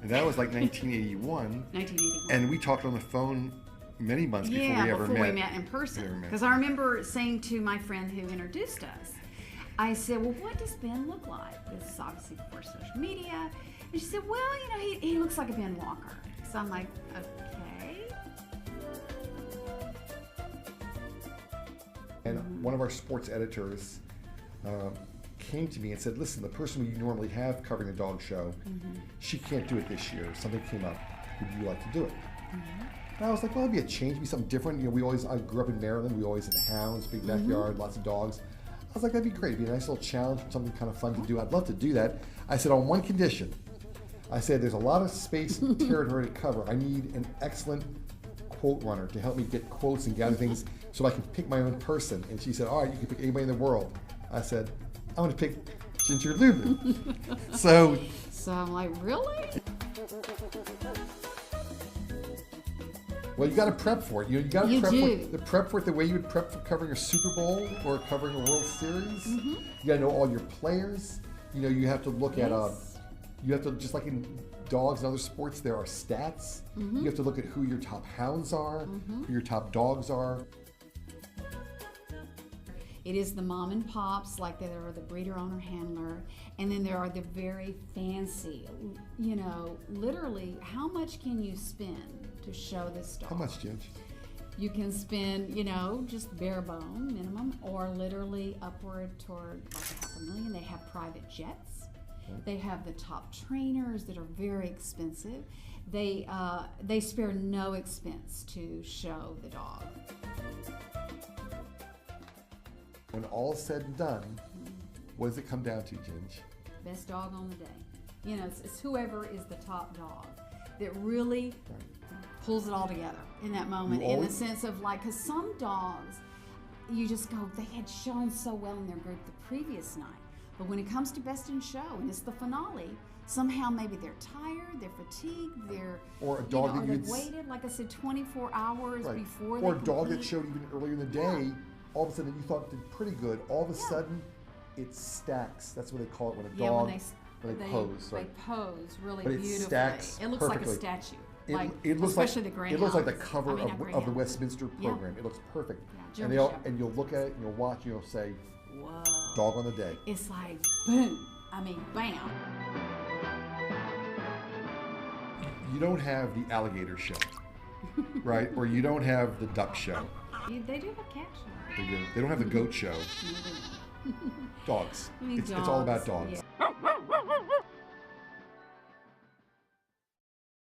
And that was like 1981. 1981. And we talked on the phone many months before we ever before met. we met in person. Because I remember saying to my friend who introduced us, I said, well, what does Ben look like? This is obviously before social media. And she said, well, you know, he looks like a Ben Walker. So I'm like, okay. And one of our sports editors came to me and said, listen, the person you normally have covering the dog show, she can't do it this year. Something came up. Would you like to do it? And I was like, well, it'd be a change, be something different. You know, I grew up in Maryland. We always had hounds, big backyard, lots of dogs. I was like, that'd be great. It'd be a nice little challenge, something kind of fun to do. I'd love to do that. I said, on one condition. I said, there's a lot of space and territory to cover. I need an excellent quote runner to help me get quotes and gather things so I can pick my own person. And she said, all right, you can pick anybody in the world. I said, I'm going to pick Ginger Lulu. So I'm like, really? Well, you got to prep for it. You got You to prep for it the way you would prep for covering a Super Bowl or covering a World Series. You got to know all your players. You know, you have to look at you have to, just like in dogs and other sports, there are stats. You have to look at who your top hounds are, who your top dogs are. It is the mom and pops, like there are the breeder, owner, handler, and then there are the very fancy, you know, literally, how much can you spend to show this dog? How much, Ginge? You can spend, you know, just bare bone minimum, or literally upward toward like $500,000. They have private jets. They have the top trainers that are very expensive. They spare no expense to show the dog. When all's said and done, what does it come down to, Ginge? Best dog on the day. You know, it's whoever is the top dog that really pulls it all together in that moment, in the sense of like, because some dogs, you just go, they had shown so well in their group the previous night. But when it comes to best in show, and it's the finale, somehow maybe they're tired, they're fatigued, or a dog that they've waited, like I said, 24 hours before or a dog that showed even earlier in the day, all of a sudden you thought did pretty good, all of a sudden it stacks. That's what they call it when a dog, when they pose. They pose really but beautifully. It stacks It looks perfectly. like a statue. It looks especially like, the greyhounds. It looks like the cover of the Greyhounds. Westminster program. It looks perfect. Yeah, and you'll look at it and you'll watch and you'll say, whoa. Dog on the day. It's like boom. I mean, bam. You don't have the alligator show, right? Or you don't have the duck show. They do have a cat show. They do. They don't have the goat show. No, they don't. Dogs. I mean, It's all about dogs. Yeah.